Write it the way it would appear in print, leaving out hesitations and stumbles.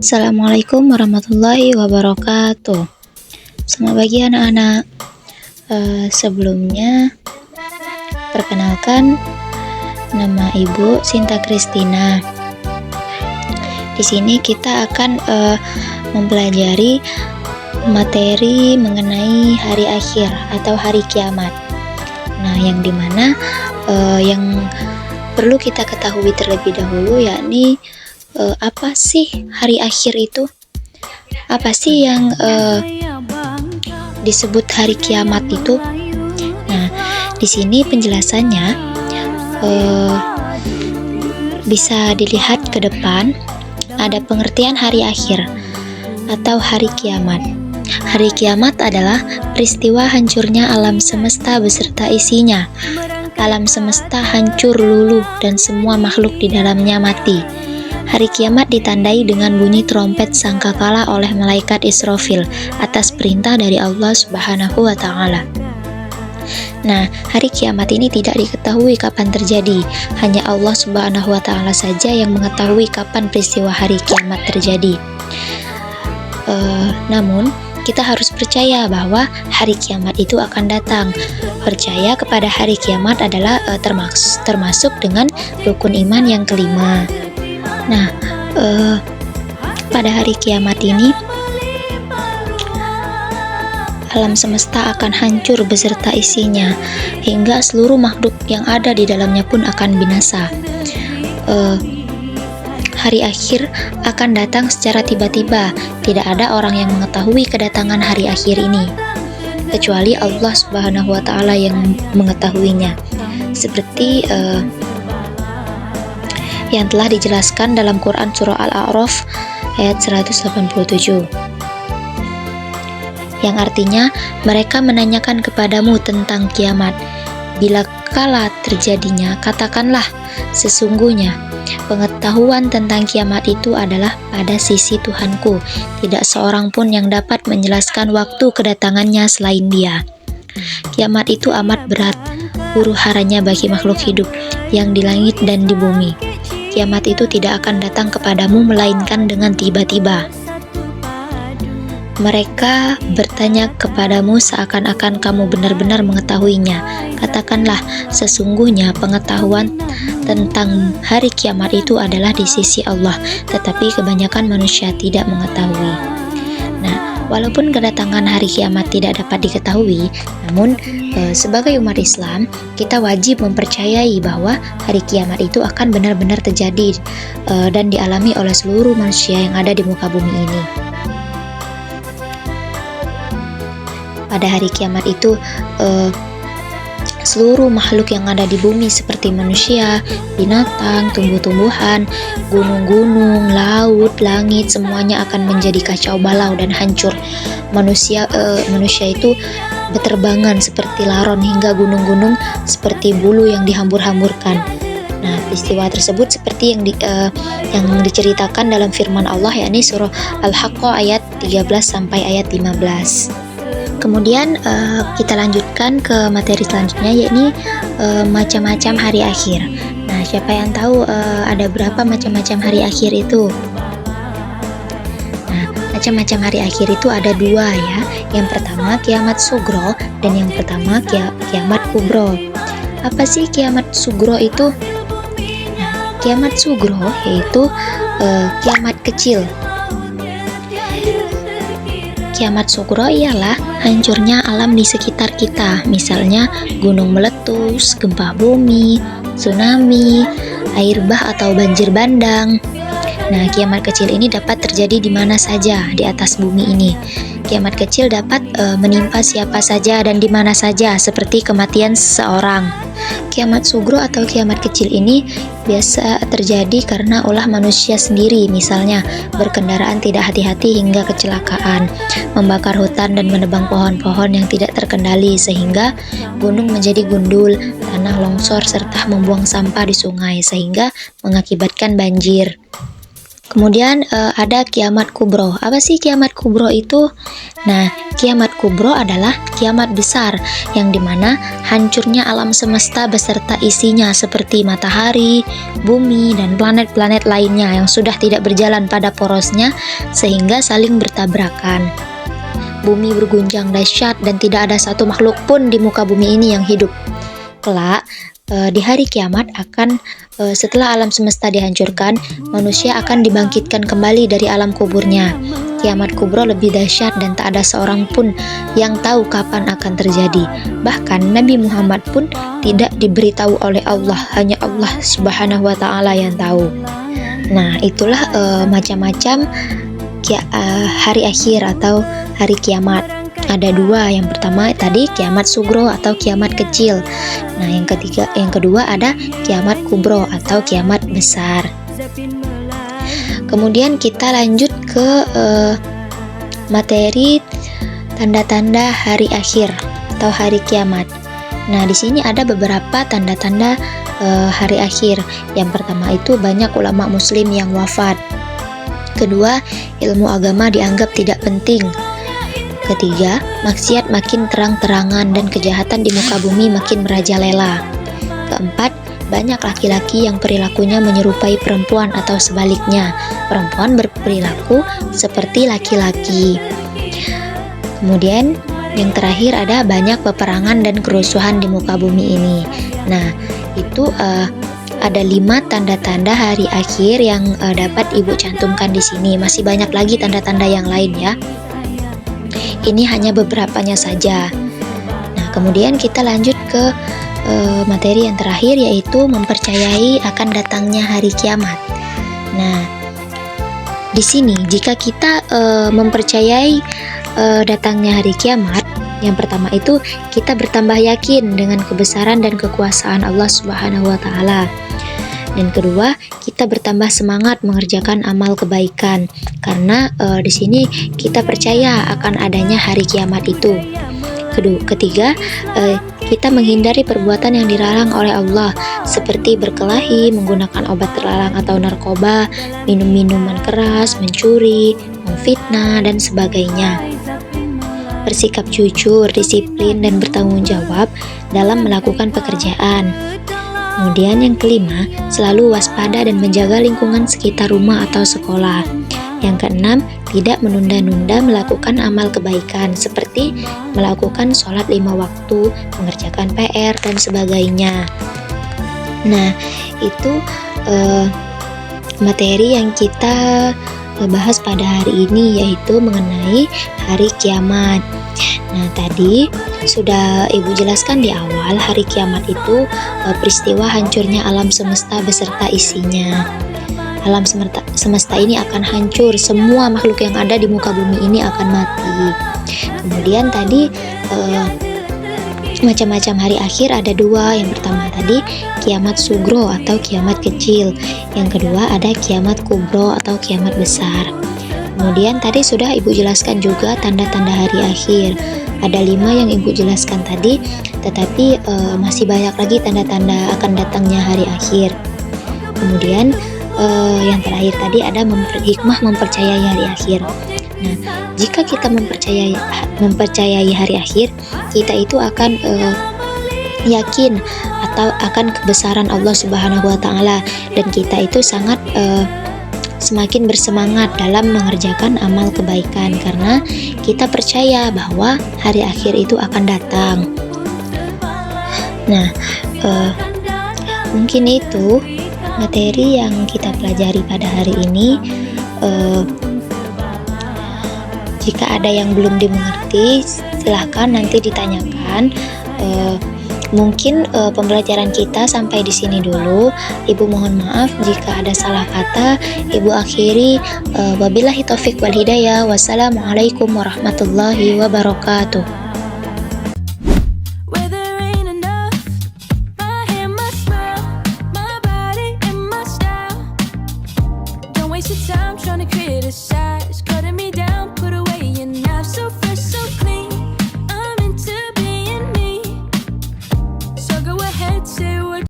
Assalamualaikum warahmatullahi wabarakatuh. Selamat pagi anak-anak. Sebelumnya, perkenalkan, nama Ibu Sinta Kristina. Di sini kita akan mempelajari materi mengenai hari akhir atau hari kiamat. Nah, yang dimana yang perlu kita ketahui terlebih dahulu yakni apa sih hari akhir itu? Apa sih yang disebut hari kiamat itu? Nah, di sini penjelasannya bisa dilihat ke depan. Ada pengertian hari akhir atau hari kiamat. Hari kiamat adalah peristiwa hancurnya alam semesta beserta isinya. Alam semesta hancur luluh dan semua makhluk di dalamnya mati. Hari kiamat ditandai dengan bunyi trompet sangkakala oleh malaikat Israfil atas perintah dari Allah Subhanahu wa Ta'ala. Nah, hari kiamat ini tidak diketahui kapan terjadi. Hanya Allah Subhanahu wa Ta'ala saja yang mengetahui kapan peristiwa hari kiamat terjadi. Namun, kita harus percaya bahwa hari kiamat itu akan datang. Percaya kepada hari kiamat adalah termasuk dengan rukun iman yang kelima. Nah, pada hari kiamat ini alam semesta akan hancur beserta isinya, hingga seluruh makhluk yang ada di dalamnya pun akan binasa. Hari akhir akan datang secara tiba-tiba. Tidak ada orang yang mengetahui kedatangan hari akhir ini, kecuali Allah Subhanahu wa Ta'ala yang mengetahuinya. Seperti yang telah dijelaskan dalam Quran Surah Al-A'raf ayat 187, yang artinya mereka menanyakan kepadamu tentang kiamat. Bila kala terjadinya, katakanlah, sesungguhnya pengetahuan tentang kiamat itu adalah pada sisi Tuhanku. Tidak seorang pun yang dapat menjelaskan waktu kedatangannya selain Dia. Kiamat itu amat berat, huru-haranya bagi makhluk hidup yang di langit dan di bumi. Kiamat itu tidak akan datang kepadamu melainkan dengan tiba-tiba. Mereka bertanya kepadamu seakan-akan kamu benar-benar mengetahuinya. Katakanlah, sesungguhnya pengetahuan tentang hari kiamat itu adalah di sisi Allah, tetapi kebanyakan manusia tidak mengetahui. Nah, walaupun kedatangan hari kiamat tidak dapat diketahui, namun sebagai umat Islam, kita wajib mempercayai bahwa hari kiamat itu akan benar-benar terjadi dan dialami oleh seluruh manusia yang ada di muka bumi ini. Pada hari kiamat itu, seluruh makhluk yang ada di bumi seperti manusia, binatang, tumbuh-tumbuhan, gunung-gunung, laut, langit, semuanya akan menjadi kacau balau dan hancur. Manusia itu berterbangan seperti laron, hingga gunung-gunung seperti bulu yang dihambur-hamburkan. Nah, peristiwa tersebut seperti yang diceritakan dalam firman Allah, yakni surah Al-Haqqah ayat 13 sampai ayat 15. Kemudian kita lanjutkan ke materi selanjutnya, yakni macam-macam hari akhir. Nah, siapa yang tahu ada berapa macam-macam hari akhir itu? Nah, macam-macam hari akhir itu ada dua ya. Yang pertama kiamat sugro dan yang pertama kiamat kubro. Apa sih kiamat sugro itu? Nah, kiamat sugro yaitu kiamat kecil. Kiamat sugro ialah hancurnya alam di sekitar kita, misalnya gunung meletus, gempa bumi, tsunami, air bah atau banjir bandang. Nah, kiamat kecil ini dapat terjadi di mana saja di atas bumi ini. Kiamat kecil dapat menimpa siapa saja dan di mana saja, seperti kematian seseorang. Kiamat sugro atau kiamat kecil ini biasa terjadi karena ulah manusia sendiri, misalnya berkendaraan tidak hati-hati hingga kecelakaan, membakar hutan dan menebang pohon-pohon yang tidak terkendali sehingga gunung menjadi gundul, tanah longsor serta membuang sampah di sungai sehingga mengakibatkan banjir. Kemudian ada kiamat kubro. Apa sih kiamat kubro itu? Nah, kiamat kubro adalah kiamat besar yang dimana hancurnya alam semesta beserta isinya seperti matahari, bumi, dan planet-planet lainnya yang sudah tidak berjalan pada porosnya sehingga saling bertabrakan. Bumi berguncang dahsyat dan tidak ada satu makhluk pun di muka bumi ini yang hidup. Kelak, di hari kiamat setelah alam semesta dihancurkan, manusia akan dibangkitkan kembali dari alam kuburnya. Kiamat kubro lebih dahsyat dan tak ada seorang pun yang tahu kapan akan terjadi. Bahkan Nabi Muhammad pun tidak diberitahu oleh Allah, hanya Allah Subhanahu wa Ta'ala yang tahu. Nah, itulah macam-macam hari akhir atau hari kiamat. Ada dua, yang pertama tadi kiamat sugro atau kiamat kecil. Nah, yang kedua ada kiamat kubro atau kiamat besar. Kemudian kita lanjut ke materi tanda-tanda hari akhir atau hari kiamat. Nah, di sini ada beberapa tanda-tanda hari akhir. Yang pertama itu banyak ulama muslim yang wafat. Kedua, ilmu agama dianggap tidak penting. Ketiga, maksiat makin terang-terangan dan kejahatan di muka bumi makin merajalela. Keempat, banyak laki-laki yang perilakunya menyerupai perempuan atau sebaliknya, perempuan berperilaku seperti laki-laki. Kemudian, yang terakhir ada banyak peperangan dan kerusuhan di muka bumi ini. Nah, itu ada 5 tanda-tanda hari akhir yang dapat Ibu cantumkan di sini. Masih banyak lagi tanda-tanda yang lain ya. Ini hanya beberapanya saja. Nah, kemudian kita lanjut ke materi yang terakhir, yaitu mempercayai akan datangnya hari kiamat. Nah, di sini jika kita mempercayai datangnya hari kiamat, yang pertama itu kita bertambah yakin dengan kebesaran dan kekuasaan Allah Subhanahu wa Ta'ala. Dan kedua, kita bertambah semangat mengerjakan amal kebaikan karena di sini kita percaya akan adanya hari kiamat itu. Ketiga, kita menghindari perbuatan yang dilarang oleh Allah seperti berkelahi, menggunakan obat terlarang atau narkoba, minum minuman keras, mencuri, memfitnah, dan sebagainya. Bersikap jujur, disiplin, dan bertanggung jawab dalam melakukan pekerjaan. Kemudian yang kelima, selalu waspada dan menjaga lingkungan sekitar rumah atau sekolah. Yang keenam, tidak menunda-nunda melakukan amal kebaikan seperti melakukan sholat 5 waktu, mengerjakan PR, dan sebagainya. Nah, itu materi yang kita bahas pada hari ini, yaitu mengenai hari kiamat. Nah, tadi sudah Ibu jelaskan di awal, hari kiamat itu peristiwa hancurnya alam semesta beserta isinya. Alam semesta ini akan hancur, semua makhluk yang ada di muka bumi ini akan mati. Kemudian tadi macam-macam hari akhir ada 2. Yang pertama tadi kiamat sugro atau kiamat kecil. Yang kedua ada kiamat kubro atau kiamat besar. Kemudian tadi sudah Ibu jelaskan juga tanda-tanda hari akhir. Ada 5 yang Ibu jelaskan tadi, tetapi masih banyak lagi tanda-tanda akan datangnya hari akhir. Kemudian yang terakhir tadi ada hikmah mempercayai hari akhir. Nah, jika kita mempercayai hari akhir, kita itu akan yakin atau akan kebesaran Allah Subhanahu wa Ta'ala, dan kita itu sangat semakin bersemangat dalam mengerjakan amal kebaikan karena kita percaya bahwa hari akhir itu akan datang. Nah, mungkin itu materi yang kita pelajari pada hari ini. Jika ada yang belum dimengerti, silahkan nanti ditanyakan. Mungkin pembelajaran kita sampai di sini dulu. Ibu mohon maaf jika ada salah kata. Ibu akhiri, wabillahi taufik wal hidayah. Wassalamualaikum warahmatullahi wabarakatuh.